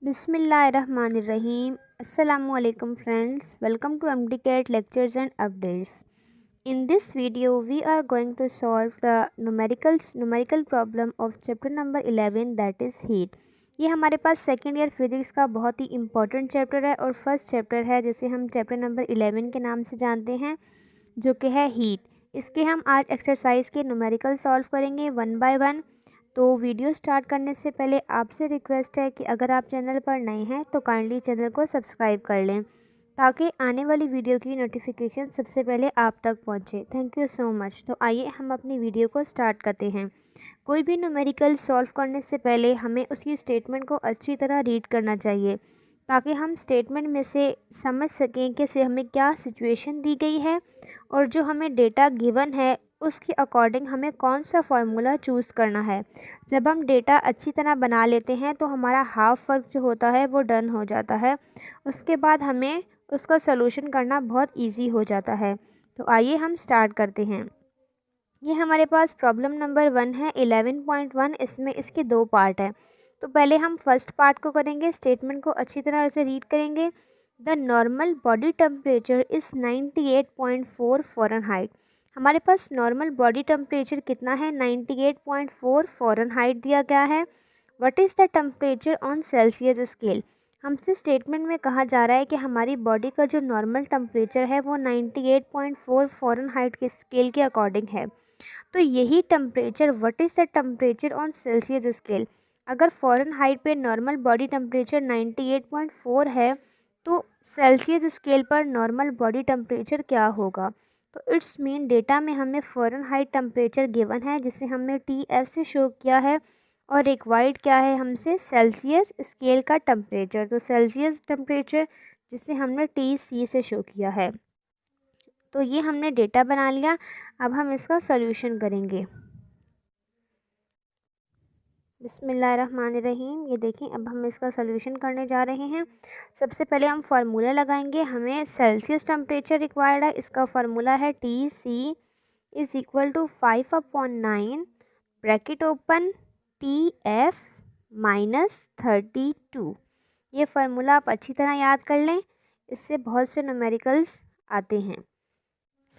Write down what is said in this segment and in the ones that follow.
Bismillahirrahmanirrahim. Assalamualaikum friends. Welcome to MDCAT lectures and updates. In this video, we are going to solve the numerical problem of chapter number 11 that is heat. ये हमारे पास second year physics का बहुत ही important chapter है और first chapter है जिसे हम chapter number 11 के नाम से जानते हैं, जो कि है हीट। इसके हम आज एक्सरसाइज के न्यूमेरिकल सॉल्व करेंगे वन बाय वन। तो वीडियो स्टार्ट करने से पहले आपसे रिक्वेस्ट है कि अगर आप चैनल पर नए हैं तो काइंडली चैनल को सब्सक्राइब कर लें ताकि आने वाली वीडियो की नोटिफिकेशन सबसे पहले आप तक पहुंचे। Thank you so much. तो आइए हम अपनी वीडियो को स्टार्ट करते हैं। कोई भी न्यूमेरिकल सॉल्व करने से पहले हमें उसकी स्टेटमेंट को अच्छी तरह रीड करना चाहिए ताकि हम स्टेटमेंट में से समझ सकें कि हमें क्या सिचुएशन दी गई है और जो हमें डेटा गिवन है उसके अकॉर्डिंग हमें कौन सा फार्मूला चूज़ करना है। जब हम डेटा अच्छी तरह बना लेते हैं तो हमारा हाफ वर्क जो होता है वो डन हो जाता है। उसके बाद हमें उसका सलूशन करना बहुत इजी हो जाता है। तो आइए हम स्टार्ट करते हैं। ये हमारे पास प्रॉब्लम नंबर 1 है 11.1। इसमें इसके दो पार्ट हैं। तो पहले हम फर्स्ट पार्ट को करेंगे, स्टेटमेंट को अच्छी तरह से रीड करेंगे। The normal body temperature is 98.4 Fahrenheit. हमारे पास नॉर्मल बॉडी टेम्परेचर कितना है, 98.4 फ़ारेनहाइट दिया गया है। What is the temperature on Celsius scale. हमसे स्टेटमेंट में कहा जा रहा है कि हमारी बॉडी का जो नॉर्मल टेम्परेचर है वो 98.4 फ़ारेनहाइट के स्केल के अकॉर्डिंग है। तो यही temperature what is the temperature on Celsius scale. अगर फ़ारेनहाइट पे नॉर्मल बॉडी टेम्परेचर 98.4 है तो सेल्सियस स्केल पर नॉर्मल बॉडी टेम्परेचर क्या होगा। तो इट्स मीन डेटा में हमें फ़ारेनहाइट टेम्परेचर गिवन है जिसे हमने TF से शो किया है और रिक्वायर्ड क्या है हमसे, सेल्सियस स्केल का टेम्परेचर। तो सेल्सियस टेम्परेचर जिसे हमने TC से शो किया है। तो ये हमने डेटा बना लिया। अब हम इसका सॉल्यूशन करेंगे। बिस्मिल्लाहिर्रहमानिर्रहीम। ये देखें, अब हम इसका सॉल्यूशन करने जा रहे हैं। सबसे पहले हम फार्मूला लगाएंगे। हमें सेल्सियस टेम्परेचर रिक्वायर्ड है। इसका फार्मूला है TC is equal to 5/9 bracket open TF minus 32। ये फार्मूला आप अच्छी तरह याद कर लें, इससे बहुत से न्यूमेरिकल्स आते हैं।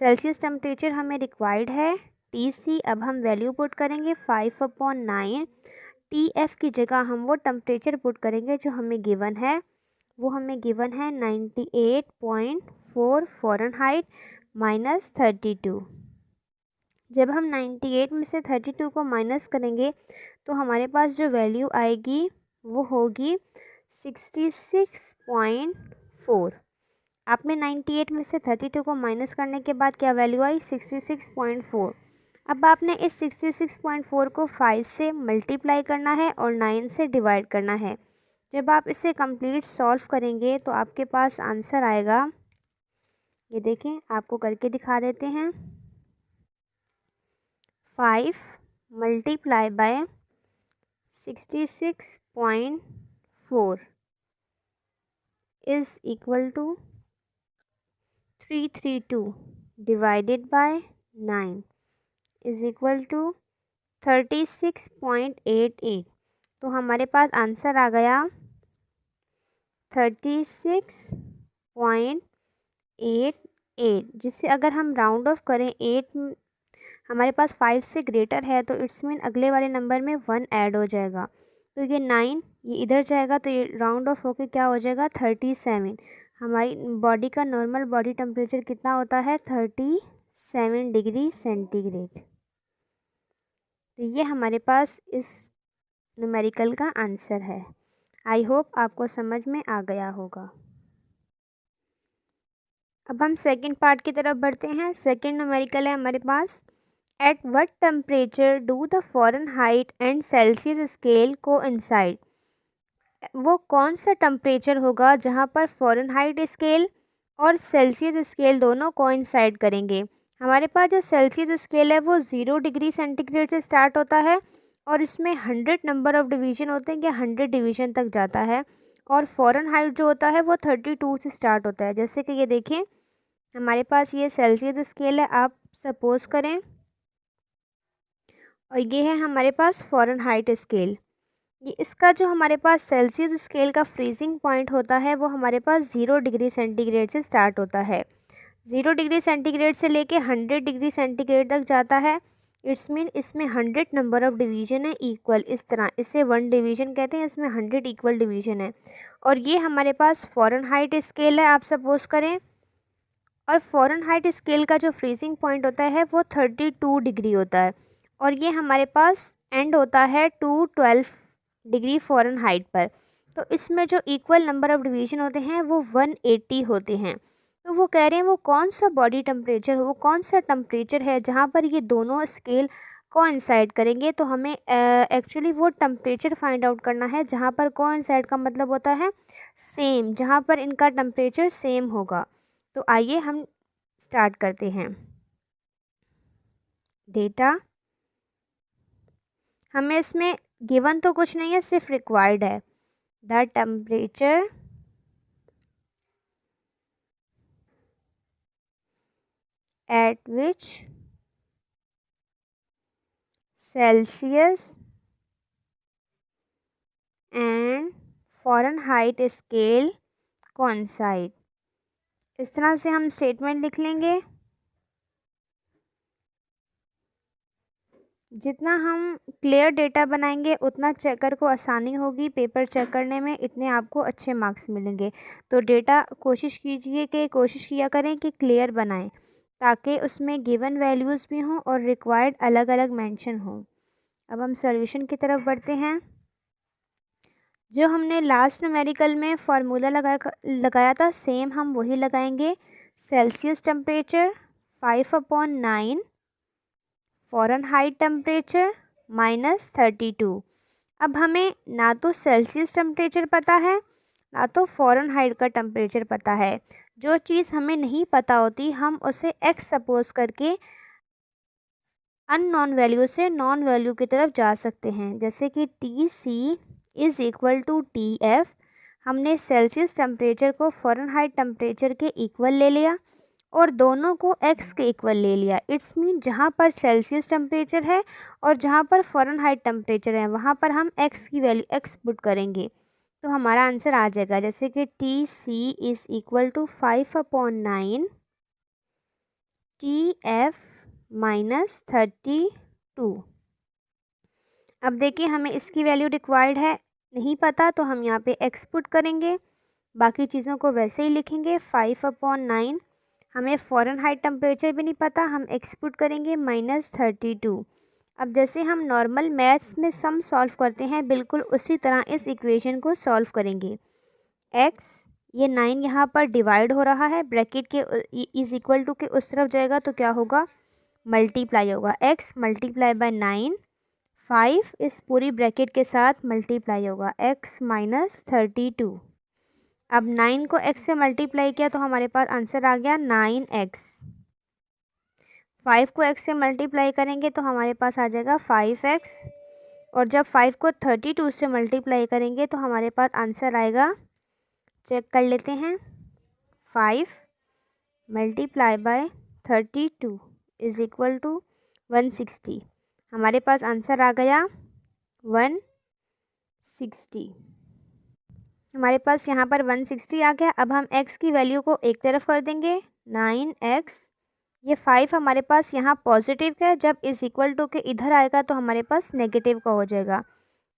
सेल्सियस टेम्परेचर हमें रिक्वायर्ड है TC। अब हम वैल्यू पुट करेंगे 5/9। TF की जगह हम वो टेम्परेचर पुट करेंगे जो हमें गिवन है। वो हमें गिवन है 98.4 फ़ारेनहाइट माइनस 32। जब हम 98 में से 32 को माइनस करेंगे तो हमारे पास जो वैल्यू आएगी वो होगी 66.4। आपने 98 में से 32 को माइनस करने के बाद क्या वैल्यू आई, 66.4। अब आपने इस 66.4 को 5 से मल्टीप्लाई करना है और 9 से डिवाइड करना है। जब आप इसे कंप्लीट सॉल्व करेंगे तो आपके पास आंसर आएगा। ये देखें, आपको करके दिखा देते हैं। 5 multiply by 66.4 is equal to 332 divided by 9 is equal to 36.88। तो हमारे पास आंसर आ गया 36.88, जिसे अगर हम राउंड ऑफ करें 8 हमारे पास 5 से ग्रेटर है तो इट्स मीन अगले वाले नंबर में 1 ऐड हो जाएगा। तो ये 9 ये इधर जाएगा तो ये राउंड ऑफ होके क्या हो जाएगा 37। हमारी बॉडी का नॉर्मल बॉडी टेम्परेचर कितना होता है 37 डिग्री सेंटीग्रेड। तो ये हमारे पास इस न्यूमेरिकल का आंसर है। आई होप आपको समझ में आ गया होगा। अब हम सेकंड पार्ट की तरफ बढ़ते हैं। सेकंड न्यूमेरिकल है हमारे पास, at what temperature do the Fahrenheit and Celsius scale coincide. वो कौन सा टेम्परेचर होगा जहाँ पर फ़ारेनहाइट स्केल और सेल्सियस स्केल दोनों कोइंसाइड करेंगे। हमारे पास जो सेल्सियस स्केल है वो 0 डिग्री सेंटीग्रेड से स्टार्ट होता है और इसमें 100 नंबर ऑफ़ डिवीज़न होते हैं कि 100 डिवीज़न तक जाता है। और फ़ारेनहाइट जो होता है वो 32 से स्टार्ट होता है। जैसे कि ये देखें, हमारे पास ये सेल्सियस स्केल है, आप सपोज़ करें, और ये है हमारे पास फ़ारेनहाइट स्केल। ये इसका जो हमारे पास सेल्सियस स्केल का फ्रीजिंग पॉइंट होता है वो हमारे पास 0 डिग्री सेंटीग्रेड से स्टार्ट होता है। 0 डिग्री सेंटीग्रेड से लेके 100 डिग्री सेंटीग्रेड तक जाता है। इट्स मीन इसमें 100 नंबर ऑफ डिवीजन है इक्वल, इस तरह इसे 1 डिवीजन कहते हैं, इसमें 100 इक्वल डिवीजन है। और ये हमारे पास फ़ारेनहाइट स्केल है आप सपोज करें, और फ़ारेनहाइट स्केल का जो फ्रीजिंग पॉइंट होता है वो 32 डिग्री होता है, और ये हमारे पास एंड होता है 212 डिग्री फ़ारेनहाइट पर। तो इसमें जो इक्वल नंबर ऑफ डिवीजन होते हैं वो 180 होते हैं। तो वो कह रहे हैं वो कौन सा बॉडी टेम्परेचर, वो कौन सा टेम्परेचर है जहाँ पर ये दोनों स्केल कोइंसाइड करेंगे। तो हमें एक्चुअली वो टेम्परेचर फाइंड आउट करना है जहाँ पर कोइंसाइड का मतलब होता है सेम, जहाँ पर इनका टेम्परेचर सेम होगा। तो आइए हम स्टार्ट करते हैं। डेटा हमें इसमें गिवन तो कुछ नहीं है, सिर्फ रिक्वायर्ड है the temperature at which Celsius and Fahrenheit scale coincide। इस तरह से हम स्टेटमेंट लिख लेंगे। जितना हम क्लियर डेटा बनाएंगे उतना चेकर को आसानी होगी पेपर चेक करने में, इतने आपको अच्छे मार्क्स मिलेंगे। तो डेटा कोशिश किया करें कि क्लियर बनाएं ताकि उसमें गिवन वैल्यूज़ भी हों और रिक्वायर्ड अलग अलग मेंशन हों। अब हम सॉल्यूशन की तरफ बढ़ते हैं। जो हमने लास्ट न्यूमेरिकल में फार्मूला लगाया था सेम हम वही लगाएंगे। Celsius temperature 5/9 Fahrenheit temperature -32। अब हमें ना तो सेल्सियस टेम्परेचर पता है ना तो फ़ारेनहाइट का टेम्परेचर पता है। जो चीज़ हमें नहीं पता होती हम उसे एक्स सपोज करके अननोन वैल्यू से नॉन वैल्यू की तरफ जा सकते हैं। जैसे कि TC is equal to TF, हमने सेल्सियस टेम्परेचर को फ़ारेनहाइट टेम्परेचर के इक्वल ले लिया और दोनों को x के इक्वल ले लिया। इट्स मीन जहाँ पर सेल्सियस टेम्परेचर है और जहाँ पर फ़ारेनहाइट टेम्परेचर है वहाँ पर हम x की वैल्यू x पुट करेंगे तो हमारा आंसर आ जाएगा। जैसे कि TC is equal to 5/9 TF -32। अब देखिए हमें इसकी वैल्यू रिक्वायर्ड है, नहीं पता तो हम यहाँ पे x पुट करेंगे, बाकी चीज़ों को वैसे ही लिखेंगे। 5/9 हमें फ़ारेनहाइट टेम्परेचर भी नहीं पता, हम x पुट करेंगे -32। अब जैसे हम नॉर्मल मैथ्स में सम सॉल्व करते हैं बिल्कुल उसी तरह इस इक्वेशन को सॉल्व करेंगे। x ये 9 यहाँ पर डिवाइड हो रहा है, ब्रैकेट के इज़ इक्वल टू के उस तरफ जाएगा तो क्या होगा, मल्टीप्लाई होगा। x मल्टीप्लाई बाय 9, 5 इस पूरी ब्रैकेट के साथ मल्टीप्लाई होगा x -32। अब 9 को x से मल्टीप्लाई किया तो हमारे पास आंसर आ गया 9x। 5 को x से मल्टीप्लाई करेंगे तो हमारे पास आ जाएगा 5x, और जब 5 को 32 से मल्टीप्लाई करेंगे तो हमारे पास आंसर आएगा, चेक कर लेते हैं, 5 multiply by 32 is equal to 160। हमारे पास आंसर आ गया 160। हमारे पास यहाँ पर 160 आ गया। अब हम x की वैल्यू को एक तरफ कर देंगे 9x, ये 5 हमारे पास यहाँ पॉजिटिव का है, जब इज़ इक्वल टू के इधर आएगा तो हमारे पास नेगेटिव का हो जाएगा।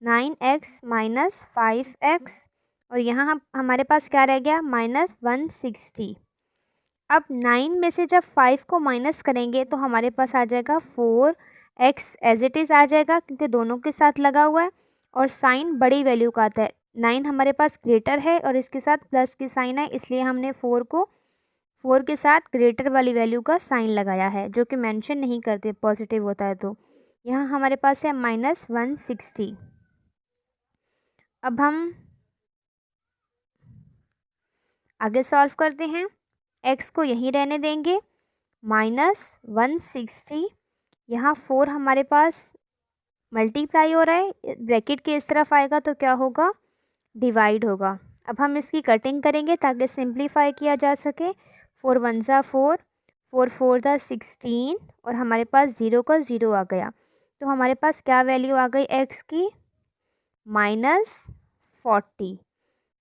9x -5x, और यहाँ हमारे पास क्या रह गया -160। अब 9 में से जब 5 को माइनस करेंगे तो हमारे पास आ जाएगा 4x एज इट इज़ आ जाएगा क्योंकि दोनों के साथ लगा हुआ है, और साइन बड़ी वैल्यू का आता है। 9 हमारे पास ग्रेटर है और इसके साथ प्लस की साइन है, इसलिए हमने 4 के साथ ग्रेटर वाली वैल्यू का साइन लगाया है, जो कि मेंशन नहीं करते पॉजिटिव होता है। तो यहाँ हमारे पास है -160। अब हम आगे सॉल्व करते हैं। x को यहीं रहने देंगे, -160, यहाँ 4 हमारे पास मल्टीप्लाई हो रहा है, ब्रैकेट के इस तरफ आएगा तो क्या होगा, डिवाइड होगा। अब हम इसकी कटिंग करेंगे ताकि सिंप्लीफाई किया जा सके। 4 1 ज़ा 4, 4 4 ज़ा 16, और हमारे पास 0 का 0 आ गया। तो हमारे पास क्या वैल्यू आ गई x की, -40।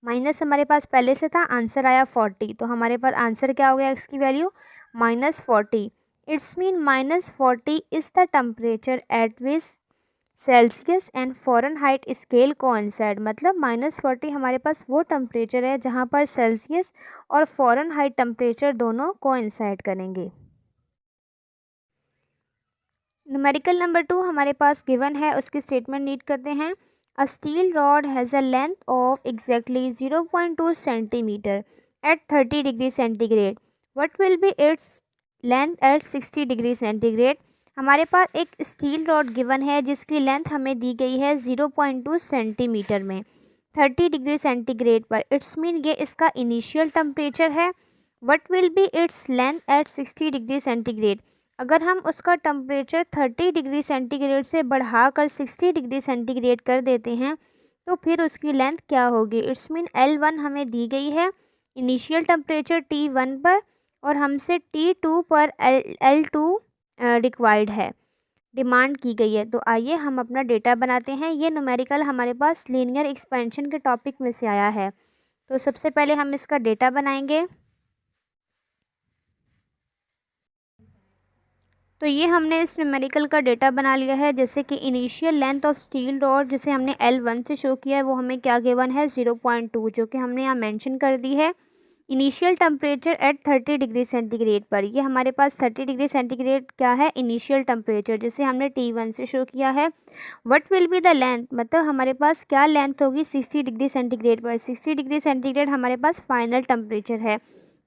माइनस हमारे पास पहले से था, आंसर आया 40, तो हमारे पास आंसर क्या हो गया एक्स की value -40। It's mean -40 is the temperature at which Celsius and Fahrenheit scale coincide. मतलब -40 हमारे पास वो टेम्परेचर है जहाँ पर सेल्सियस और फ़ारेनहाइट टेम्परेचर दोनों कोइंसाइड करेंगे। न्यूमेरिकल नंबर 2 हमारे पास गिवन है, उसकी स्टेटमेंट रीड करते हैं। A steel rod has a length of exactly 0.2 centimetre at 30 degree centigrade. What will be its length at 60 degree centigrade. हमारे पास एक स्टील रॉड गिवन है जिसकी लेंथ हमें दी गई है 0.2 सेंटीमीटर में 30 डिग्री सेंटीग्रेड पर। इट्स मीन ये इसका इनिशियल टेम्परेचर है। What will be its length at 60 degree centigrade. अगर हम उसका टेम्परेचर 30 डिग्री सेंटीग्रेड से बढ़ाकर 60 डिग्री सेंटीग्रेड कर देते हैं तो फिर उसकी लेंथ क्या होगी। इट्स मीन L1 हमें दी गई है इनिशियल टेम्परेचर T1 पर और हमसे T2 पर L2 रिक्वायर्ड है, डिमांड की गई है। तो आइए हम अपना डेटा बनाते हैं। ये न्यूमेरिकल हमारे पास लीनियर एक्सपेंशन के टॉपिक में से आया है। तो सबसे पहले हम इसका डेटा बनाएंगे। तो ये हमने इस न्यूमेरिकल का डेटा बना लिया है। जैसे कि initial length of steel rod जिसे हमने L1 से शो किया है वो हमें क्या गिवन है 0.2, जो कि हमने यहाँ मेंशन कर दी है। Initial temperature at 30 degree centigrade पर, ये हमारे पास 30 डिग्री सेंटीग्रेड क्या है इनिशियल टेम्परेचर जिसे हमने T1 से शो किया है। What will be the length, मतलब हमारे पास क्या लेंथ होगी 60 डिग्री सेंटीग्रेड पर। 60 डिग्री सेंटीग्रेड हमारे पास फाइनल टेम्परेचर है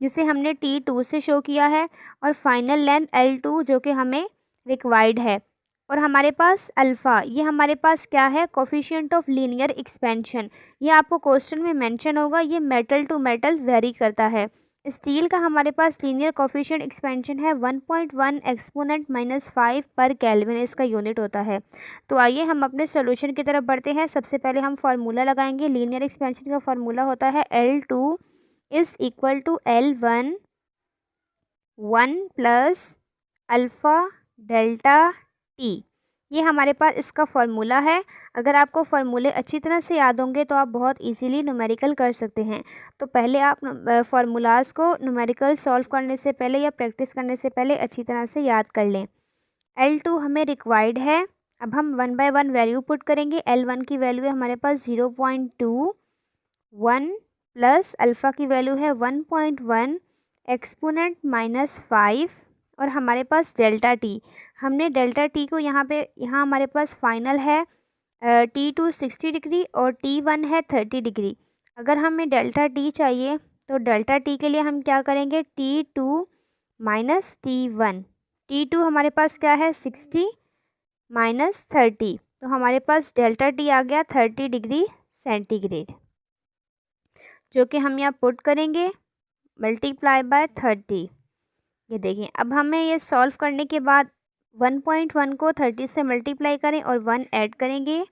जिसे हमने T2 से शो किया है और फाइनल लेंथ L2 जो कि हमें रिक्वायर्ड है। और हमारे पास अल्फ़ा, ये हमारे पास क्या है कोफिशिएंट ऑफ लीनियर एक्सपेंशन। ये आपको क्वेश्चन में मेंशन होगा, ये मेटल टू मेटल वेरी करता है। स्टील का हमारे पास लीनियर कोफिशिएंट एक्सपेंशन है 1.1 एक्सपोनेंट -5 पर केल्विन, इसका यूनिट होता है। तो आइए हम अपने सॉल्यूशन की तरफ बढ़ते हैं। सबसे पहले हम फार्मूला लगाएंगे। लीनियर एक्सपेंशन का फार्मूला होता है L2 is equal to L1 1 plus alpha delta T. ये हमारे पास इसका फार्मूला है। अगर आपको फार्मूले अच्छी तरह से याद होंगे तो आप बहुत इजीली न्यूमेरिकल कर सकते हैं। तो पहले आप फार्मूलाज को न्यूमेरिकल सॉल्व करने से पहले या प्रैक्टिस करने से पहले अच्छी तरह से याद कर लें। L2 हमें रिक्वायर्ड है। अब हम 1 बाय 1 वैल्यू पुट करेंगे। L1 की वैल्यू है हमारे पास 0.2, 1 प्लस अल्फ़ा की वैल्यू है 1.1 एक्सपोनेंट -5 और हमारे पास डेल्टा टी। हमने डेल्टा टी को यहाँ हमारे पास फाइनल है T2 60 डिग्री और T1 है 30 डिग्री। अगर हमें डेल्टा टी चाहिए तो डेल्टा टी के लिए हम क्या करेंगे T2 माइनस T1। T2 हमारे पास क्या है 60 माइनस 30, तो हमारे पास डेल्टा टी आ गया 30 डिग्री सेंटीग्रेड, जो कि हम यहाँ पुट करेंगे मल्टीप्लाई बाय 30। ये देखिए, अब हमें ये सॉल्व करने के बाद 1.1 को 30 से मल्टीप्लाई करें और 1 ऐड करेंगे।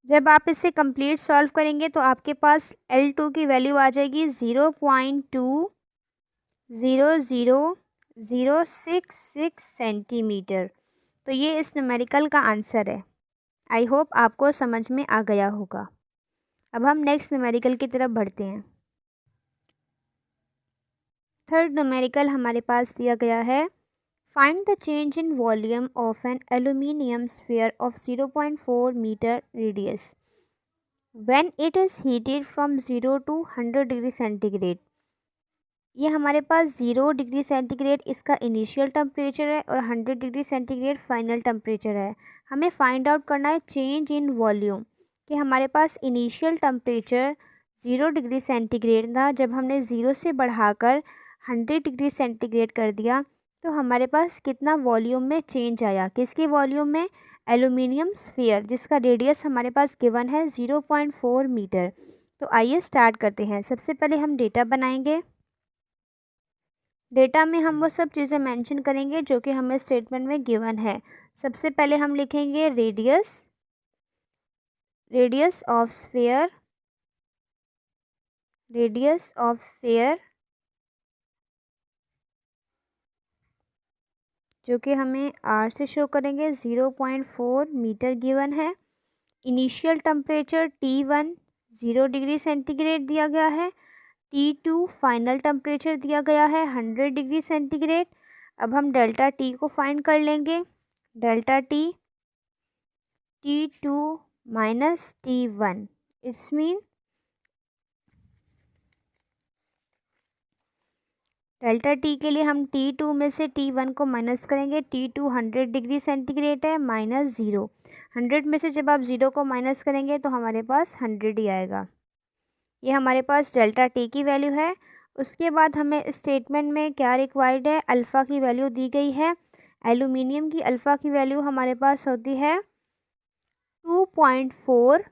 जब आप इसे कंप्लीट सॉल्व करेंगे तो आपके पास L2 की वैल्यू आ जाएगी 0.2000066 सेंटीमीटर। तो ये इस न्यूमेरिकल का आंसर है। आई होप आपको समझ में आ गया होगा। अब हम नेक्स्ट न्यूमेरिकल की तरफ बढ़ते हैं। थर्ड न्यूमेरिकल हमारे पास दिया गया है। Find the change in volume of an aluminium sphere of 0.4 metre radius when it is heated from 0 to 100 degree centigrade. ये हमारे पास 0 डिग्री सेंटीग्रेड इसका इनिशियल टेम्परेचर है और 100 डिग्री सेंटीग्रेड फाइनल टेम्परेचर है। हमें फाइंड आउट करना है चेंज इन वॉल्यूम, कि हमारे पास इनिशियल टेम्परेचर 0 डिग्री सेंटीग्रेड था, जब हमने 0 से बढ़ाकर 100 डिग्री सेंटीग्रेड कर दिया तो हमारे पास कितना वॉल्यूम में चेंज आया। किसके वॉल्यूम में, एल्यूमिनियम स्फीयर जिसका रेडियस हमारे पास गिवन है 0.4 मीटर। तो आइए स्टार्ट करते हैं। सबसे पहले हम डेटा बनाएंगे। डेटा में हम वो सब चीज़ें मेंशन करेंगे जो कि हमें स्टेटमेंट में गिवन है। सबसे पहले हम लिखेंगे radius of sphere, radius of sphere जो कि हमें आर से शो करेंगे। 0.4 मीटर गिवन है। Initial temperature T1 0 degree centigrade दिया गया है। T2 फाइनल टेम्परेचर दिया गया है 100 डिग्री सेंटीग्रेड। अब हम डेल्टा टी को फाइंड कर लेंगे। Delta T T2 minus T1, it's mean delta T के लिए हम T2 में से T1 को माइनस करेंगे। T2 100 डिग्री सेंटीग्रेड है, माइनस 0। 100 में से जब आप 0 को माइनस करेंगे तो हमारे पास 100 ही आएगा। ये हमारे पास डेल्टा टी की वैल्यू है। उसके बाद हमें स्टेटमेंट में क्या रिक्वायर्ड है, अल्फ़ा की वैल्यू दी गई है। एल्यूमिनियम की अल्फ़ा की वैल्यू हमारे पास होती है 2.4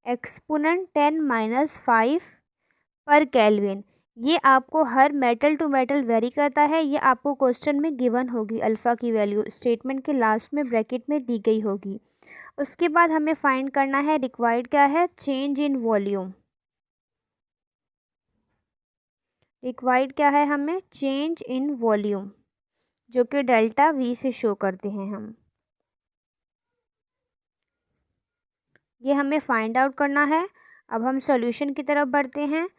एक्सपोनेंट 10⁻5 पर केल्विन। ये आपको हर मेटल टू मेटल वेरी करता है। ये आपको क्वेश्चन में गिवन होगी। अल्फ़ा की वैल्यू स्टेटमेंट के लास्ट में ब्रैकेट में दी गई होगी। उसके बाद हमें फाइंड करना है रिक्वायर्ड क्या है, चेंज इन वॉल्यूम। रिक्वायर्ड क्या है हमें, चेंज इन वॉल्यूम, जो कि डेल्टा वी से शो करते हैं हम। ये हमें फाइंड आउट करना है। अब हम सॉल्यूशन की तरफ बढ़ते हैं।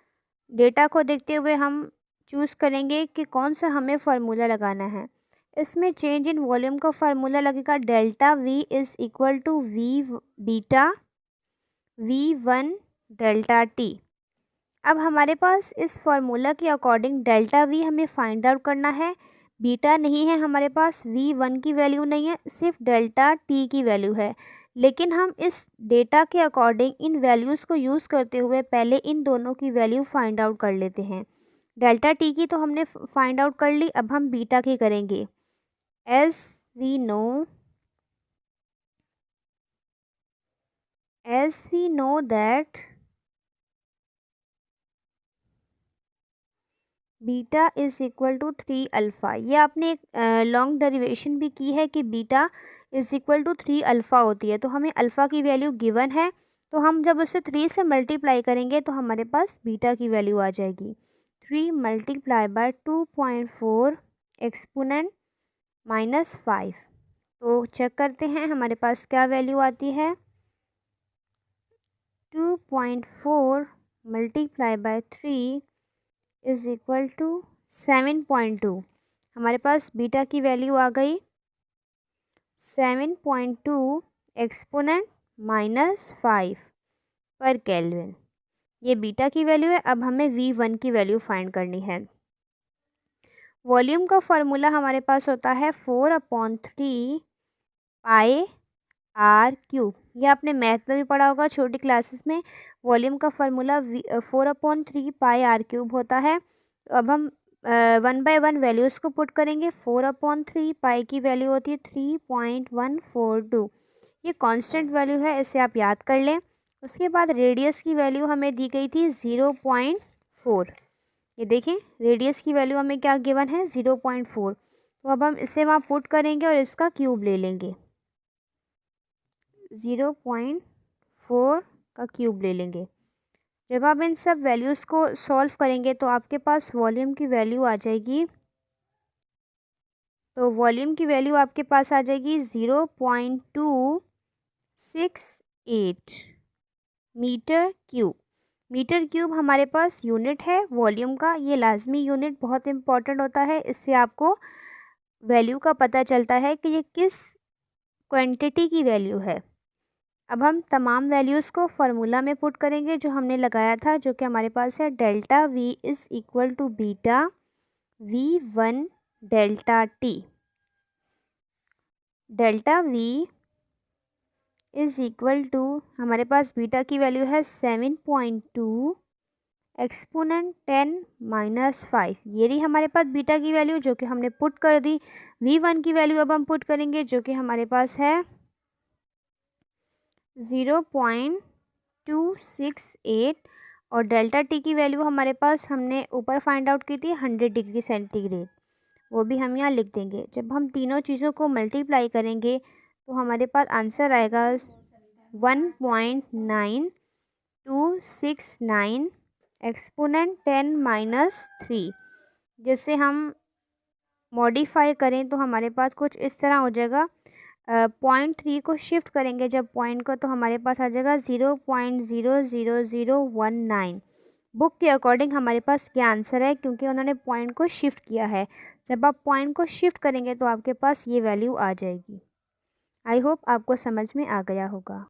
डेटा को देखते हुए हम चूज़ करेंगे कि कौन सा हमें फार्मूला लगाना है। इसमें चेंज इन वॉल्यूम का फार्मूला लगेगा delta V is equal to V beta V1 delta T. अब हमारे पास इस फार्मूला के अकॉर्डिंग डेल्टा वी हमें फाइंड आउट करना है। बीटा नहीं है हमारे पास, V1 की वैल्यू नहीं है, सिर्फ डेल्टा टी की वैल्यू है। लेकिन हम इस डेटा के अकॉर्डिंग इन वैल्यूज़ को यूज़ करते हुए पहले इन दोनों की वैल्यू फाइंड आउट कर लेते हैं। डेल्टा टी की तो हमने फाइंड आउट कर ली। अब हम बीटा की करेंगे। As we know that beta is equal to 3 alpha. ये आपने एक लॉन्ग डेरिवेशन भी की है कि beta is equal to 3 alpha होती है। तो हमें अल्फ़ा की वैल्यू गिवन है, तो हम जब उसे 3 से मल्टीप्लाई करेंगे तो हमारे पास बीटा की वैल्यू आ जाएगी। 3 मल्टीप्लाई बाय 2.4 एक्सपोनेंट -5। तो चेक करते हैं हमारे पास क्या वैल्यू आती है। 2.4 multiply by 3 is equal to 7.2। हमारे पास बीटा की वैल्यू आ गई 7.2 एक्सपोनेंट -5 पर केल्विन। ये बीटा की वैल्यू है। अब हमें V1 की वैल्यू फाइंड करनी है। वॉल्यूम का फॉर्मूला हमारे पास होता है 4/3 पाई आर क्यूब। ये आपने मैथ में भी पढ़ा होगा छोटी क्लासेस में। वॉल्यूम का फॉर्मूला 4/3 पाई आर क्यूब होता है। तो अब हम 1 बाय 1 वैल्यूज़ को पुट करेंगे। 4/3 पाई की वैल्यू होती है 3.142। ये कांस्टेंट वैल्यू है, इसे आप याद कर लें। उसके बाद रेडियस की वैल्यू हमें दी गई थी 0.4। ये देखें, रेडियस की वैल्यू हमें क्या गिवन है, 0.4। तो अब हम इसे वहाँ पुट करेंगे और इसका क्यूब ले लेंगे। 0.4 का क्यूब ले लेंगे। जब आप इन सब वैल्यूज़ को सॉल्व करेंगे तो आपके पास वॉल्यूम की वैल्यू आ जाएगी। तो वॉल्यूम की वैल्यू आपके पास आ जाएगी 0.268 मीटर क्यूब। मीटर क्यूब हमारे पास यूनिट है वॉल्यूम का। ये लाजमी यूनिट बहुत इम्पॉर्टेंट होता है। इससे आपको वैल्यू का पता चलता है कि ये किस क्वांटिटी की वैल्यू है। अब हम तमाम वैल्यूज़ को फार्मूला में पुट करेंगे जो हमने लगाया था, जो कि हमारे पास है delta V is equal to beta V1 delta T. Delta V is equal to हमारे पास बीटा की वैल्यू है 7.2 एक्सपोनेंट 10⁻5। ये रही हमारे पास बीटा की वैल्यू जो कि हमने पुट कर दी। V1 की वैल्यू अब हम पुट करेंगे जो कि हमारे पास है 0.268 और डेल्टा टी की वैल्यू हमारे पास हमने ऊपर फाइंड आउट की थी 100 डिग्री सेंटीग्रेड। वो भी हम यहाँ लिख देंगे। जब हम तीनों चीज़ों को मल्टीप्लाई करेंगे तो हमारे पास आंसर आएगा 1.9269 एक्सपोनेंट 10⁻3। जैसे हम मॉडिफाई करें तो हमारे पास कुछ इस तरह हो जाएगा। 0.3 को शिफ्ट करेंगे जब पॉइंट को, तो हमारे पास आ जाएगा 0.00019। बुक के अकॉर्डिंग हमारे पास क्या आंसर है, क्योंकि उन्होंने पॉइंट को शिफ्ट किया है। जब आप पॉइंट को शिफ्ट करेंगे तो आपके पास ये वैल्यू आ जाएगी। आई होप आपको समझ में आ गया होगा।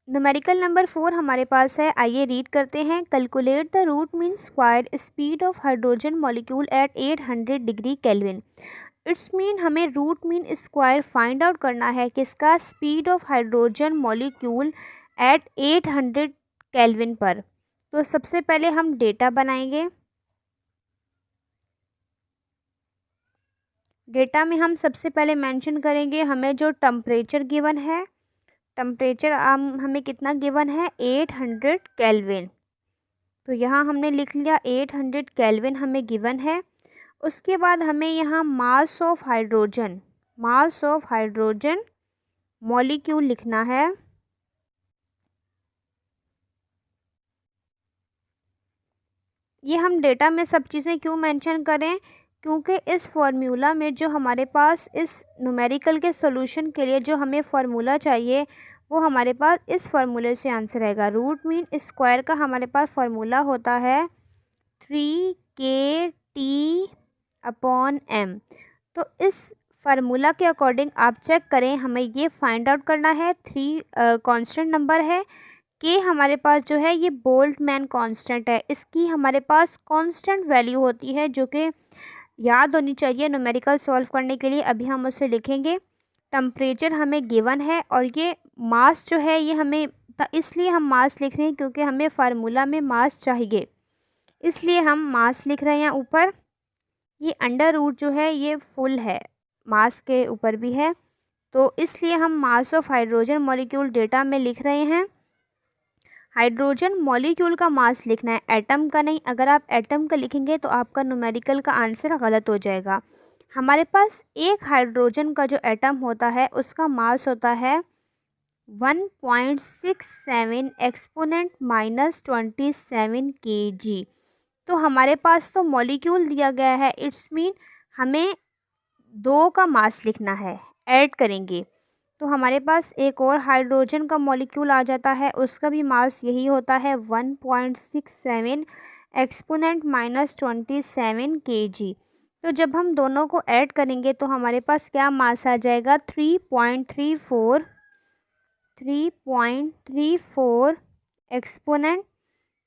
न्यूमेरिकल नंबर 4 हमारे पास है, आइए रीड करते हैं। Calculate the root mean square speed of hydrogen molecule at 800 degree Kelvin. It's mean हमें root mean square find out करना है किसका, speed of hydrogen molecule at 800 Kelvin पर। तो सबसे पहले हम डेटा बनाएंगे। डेटा में हम सबसे पहले मेंशन करेंगे हमें जो टेम्परेचर गिवन है, टेम्परेचर हमें कितना गिवन है, 800 केल्विन। तो यहाँ हमने लिख लिया 800 केल्विन हमें गिवन है। उसके बाद हमें यहाँ मास ऑफ हाइड्रोजन मॉलिक्यूल लिखना है। ये हम डेटा में सब चीज़ें क्यों मेंशन करें, क्योंकि इस फॉर्मूला में जो हमारे पास इस न्यूमेरिकल के सॉल्यूशन के लिए जो हमें फार्मूला चाहिए वो हमारे पास इस फार्मूले से आंसर आएगा। रूट मीन स्क्वायर का हमारे पास फार्मूला होता है 3kT/m। तो इस फार्मूला के अकॉर्डिंग आप चेक करें, हमें ये फाइंड आउट करना है। 3 कांस्टेंट नंबर है, के हमारे पास जो है ये बोल्ट्जमैन कांस्टेंट है। इसकी हमारे पास कांस्टेंट वैल्यू होती है जो कि याद होनी चाहिए न्यूमेरिकल सॉल्व करने के लिए। अभी हम उसे लिखेंगे। टेम्परेचर हमें गिवन है और ये मास जो है ये हमें, इसलिए हम मास लिख रहे हैं क्योंकि हमें फार्मूला में मास चाहिए, इसलिए हम मास लिख रहे हैं ऊपर। ये अंडर रूट जो है ये फुल है, मास के ऊपर भी है, तो इसलिए हम mass of hydrogen molecule data में लिख रहे हैं। हाइड्रोजन मॉलिक्यूल का मास लिखना है, एटम का नहीं। अगर आप एटम का लिखेंगे तो आपका न्यूमेरिकल का आंसर गलत हो जाएगा। हमारे पास एक हाइड्रोजन का जो एटम होता है उसका मास होता है 1.67 एक्सपोनेंट -27 kg। तो हमारे पास तो मॉलिक्यूल दिया गया है, इट्स मीन हमें 2 का मास लिखना है, ऐड करेंगे तो हमारे पास एक और हाइड्रोजन का मॉलिक्यूल आ जाता है, उसका भी मास यही होता है 1.67 एक्सपोनेंट -27 kg। तो जब हम दोनों को ऐड करेंगे तो हमारे पास क्या मास आ जाएगा, 3.34 एक्सपोनेंट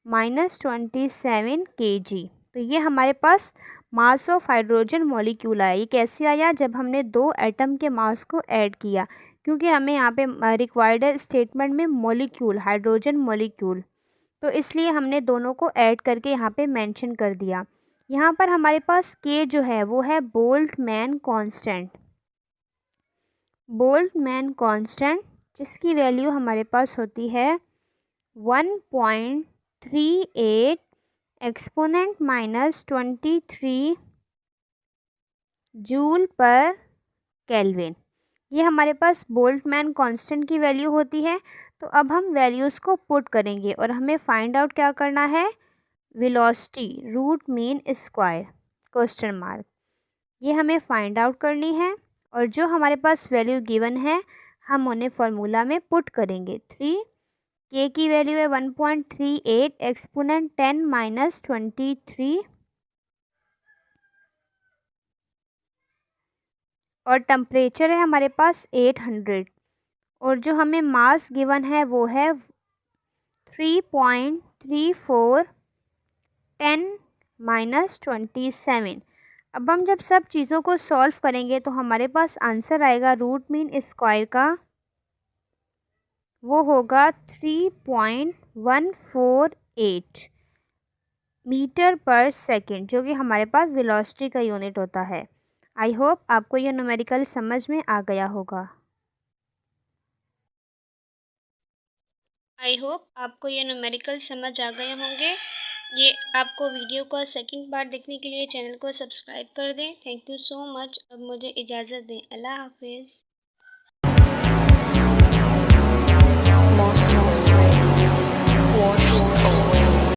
-27 kg। तो ये हमारे पास मास ऑफ हाइड्रोजन मॉलिक्यूल आया। ये कैसे आया, जब हमने 2 एटम के मास को ऐड किया, क्योंकि हमें यहाँ पे रिक्वायर्ड है स्टेटमेंट में मॉलिक्यूल, हाइड्रोजन मॉलिक्यूल, तो इसलिए हमने दोनों को ऐड करके यहाँ पे मेंशन कर दिया। यहाँ पर हमारे पास के जो है वो है बोल्ट्जमैन कांस्टेंट, जिसकी वैल्यू हमारे पास होती है 1.38 एक्सपोनेंट -23 जूल पर केल्विन। ये हमारे पास बोल्ट्जमैन कांस्टेंट की वैल्यू होती है। तो अब हम वैल्यूज़ को पुट करेंगे और हमें फाइंड आउट क्या करना है, velocity root mean square question mark, ये हमें फाइंड आउट करनी है। और जो हमारे पास वैल्यू गिवन है हम उन्हें फार्मूला में पुट करेंगे। 3 के की वैल्यू है 1.38 एक्सपोनेंट 10 - 23 और टेम्परेचर है हमारे पास 800 और जो हमें मास गिवन है वो है 3.34 10 - 27। अब हम जब सब चीज़ों को सॉल्व करेंगे तो हमारे पास आंसर आएगा रूट मीन स्क्वायर का, वो होगा 3.148 मीटर पर सेकेंड, जो कि हमारे पास वेलोसिटी का यूनिट होता है। आई होप आपको ये न्यूमेरिकल समझ में आ गया होगा। आई होप आपको ये न्यूमेरिकल समझ आ गए होंगे। ये आपको वीडियो का सेकंड पार्ट देखने के लिए चैनल को सब्सक्राइब कर दें। Thank you so much. अब मुझे इजाज़त दें। अल्लाह हाफिज़।